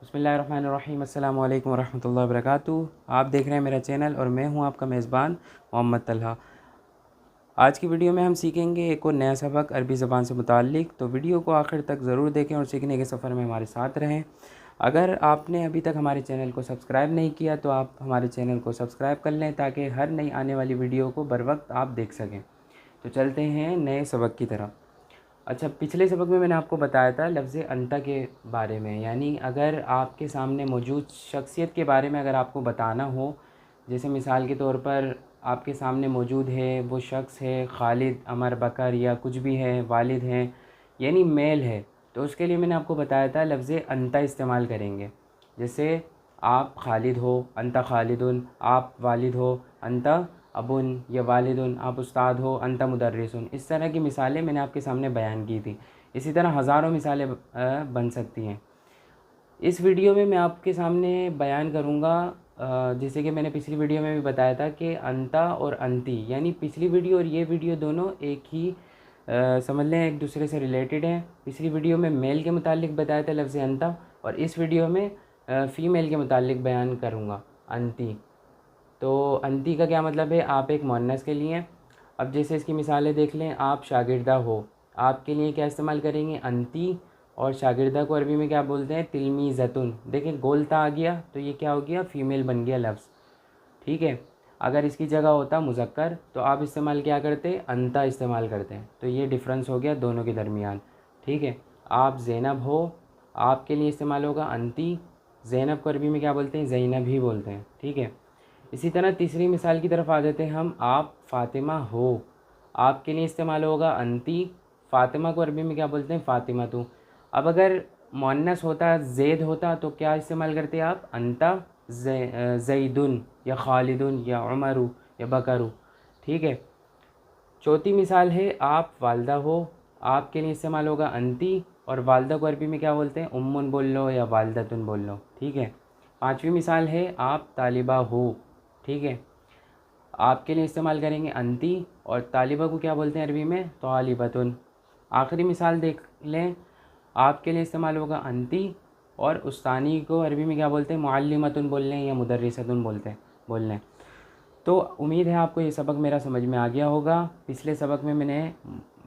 बिस्मिल्लाहिर्रहमानिर्रहीम। अस्सलामु अलैकुम वरहमतुल्लाहि वबरकातुहू। आप देख रहे हैं मेरा चैनल और मैं हूं आपका मेज़बान मोहम्मद तलहा। आज की वीडियो में हम सीखेंगे एक और नया सबक अरबी ज़बान से मुताल्लिक़। तो वीडियो को आखिर तक ज़रूर देखें और सीखने के सफ़र में हमारे साथ रहें। अगर आपने अभी तक हमारे चैनल को सब्सक्राइब नहीं किया तो आप हमारे चैनल को सब्सक्राइब कर लें ताकि हर नई आने वाली वीडियो को बर वक्त आप देख सकें। तो चलते हैं नए सबक की तरफ। अच्छा, पिछले सबक में मैंने आपको बताया था लफ्ज़ अंता के बारे में, यानी अगर आपके सामने मौजूद शख्सियत के बारे में अगर आपको बताना हो, जैसे मिसाल के तौर पर आपके सामने मौजूद है वो शख्स है खालिद, अमर, बकर या कुछ भी है, वालिद हैं, यानी मेल है, तो उसके लिए मैंने आपको बताया था लफ्ज़ अंता इस्तेमाल करेंगे। जैसे आप खालिद हो, अंता खालिदुन, आप वालिद हो, अंता अबुन या वालिदुन, आप उस्ताद हो, अंता मुदर्रिसुन। इस तरह की मिसालें मैंने आपके सामने बयान की थी। इसी तरह हज़ारों मिसालें बन सकती हैं। इस वीडियो में मैं आपके सामने बयान करूँगा, जैसे कि मैंने पिछली वीडियो में भी बताया था कि अंता और अंती, यानी पिछली वीडियो और ये वीडियो दोनों एक ही समझ लें, एक दूसरे से रिलेटेड हैं। पिछली वीडियो में मेल के मुतालिक बताया था लफ्ज़ अंता, और इस वीडियो में फ़ीमेल के मुतालिक बयान करूँगा अंती। तो अंती का क्या मतलब है? आप एक मुअन्नस के लिए। अब जैसे इसकी मिसालें देख लें, आप शागिर्दा हो, आपके लिए क्या इस्तेमाल करेंगे? अंती। और शागिर्दा को अरबी में क्या बोलते हैं? तिलमीज़तुन। देखिए गोलता आ गया तो ये क्या हो गया? फ़ीमेल बन गया लफ्ज़। ठीक है। अगर इसकी जगह होता मुज़क्कर तो आप इस्तेमाल क्या करते? अंता इस्तेमाल करते हैं। तो ये डिफरेंस हो गया दोनों के दरमियान। ठीक है। आप ज़ैनब हो, आपके लिए इस्तेमाल होगा अंती। ज़ैनब को अरबी में क्या बोलते हैं? ज़ैनब ही बोलते हैं। ठीक है। इसी तरह तीसरी मिसाल की तरफ आ जाते हैं हम। आप फ़ातिमा हो, आपके लिए इस्तेमाल होगा अंती। फ़ातिमा को अरबी में क्या बोलते हैं? फ़ातिमा तो। अब अगर मुअन्नस होता, ज़ैद होता, तो क्या इस्तेमाल करते आप? अंता ज़ैदुन या खालिदुन या उमरु या बकरु। ठीक है। चौथी मिसाल है आप वालदा हो, आपके लिए इस्तेमाल होगा अंती, और वालदा को अरबी में क्या बोलते हैं? उम्मुन बोल लो या वालदतुन बोल लो। ठीक है। पाँचवीं मिसाल है आप तालिबा हो। ठीक है। आपके लिए इस्तेमाल करेंगे अंती, और तालिबा को क्या बोलते हैं अरबी में? तालिबतुन। आखिरी मिसाल देख लें, आपके लिए इस्तेमाल होगा अंती, और उस्तानी को अरबी में क्या बोलते हैं? मुअल्लिमतुन बोल लें या मुदर्रिसतुन बोल लें। तो उम्मीद है आपको ये सबक मेरा समझ में आ गया होगा। पिछले सबक में मैंने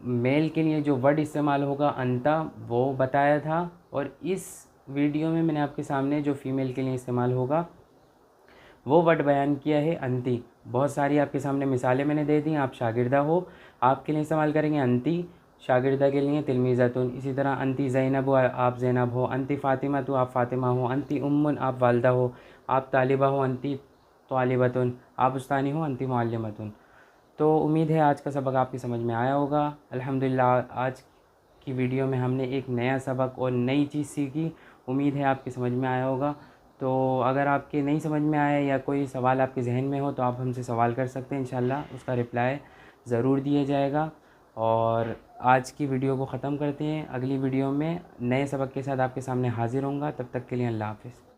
मेल के लिए जो वर्ड इस्तेमाल होगा अंता वो बताया था, और इस वीडियो में मैंने आपके सामने जो फ़ीमेल के लिए इस्तेमाल होगा वो वर्ड बयान किया है अंती। बहुत सारी आपके सामने मिसालें मैंने दे दी। आप शागिर्दा हो, आपके लिए इस्तेमाल करेंगे अंती, शागिर्दा के लिए तिलमीज़तुन। इसी तरह अंती ज़ैनब हो, आप ज़ैनब हो। अंती फ़ातिमा तो आप फ़ातिमा हो। अंती उम्मुन, आप वालदा हो। आप तालिबा हो, अंती तालिबतुन। आप उस्तानी हो, अंती मुअल्लिमतुन। तो उम्मीद है आज का सबक आपकी समझ में आया होगा। अल्हम्दुलिल्लाह आज की वीडियो में हमने एक नया सबक और नई चीज़ सीखी। उम्मीद है आपकी समझ में आया होगा। तो अगर आपके नहीं समझ में आया या कोई सवाल आपके ज़हन में हो तो आप हमसे सवाल कर सकते हैं, इंशाल्लाह उसका रिप्लाई ज़रूर दिया जाएगा। और आज की वीडियो को ख़त्म करते हैं। अगली वीडियो में नए सबक के साथ आपके सामने हाज़िर होऊंगा। तब तक के लिए अल्लाह हाफ़िज़।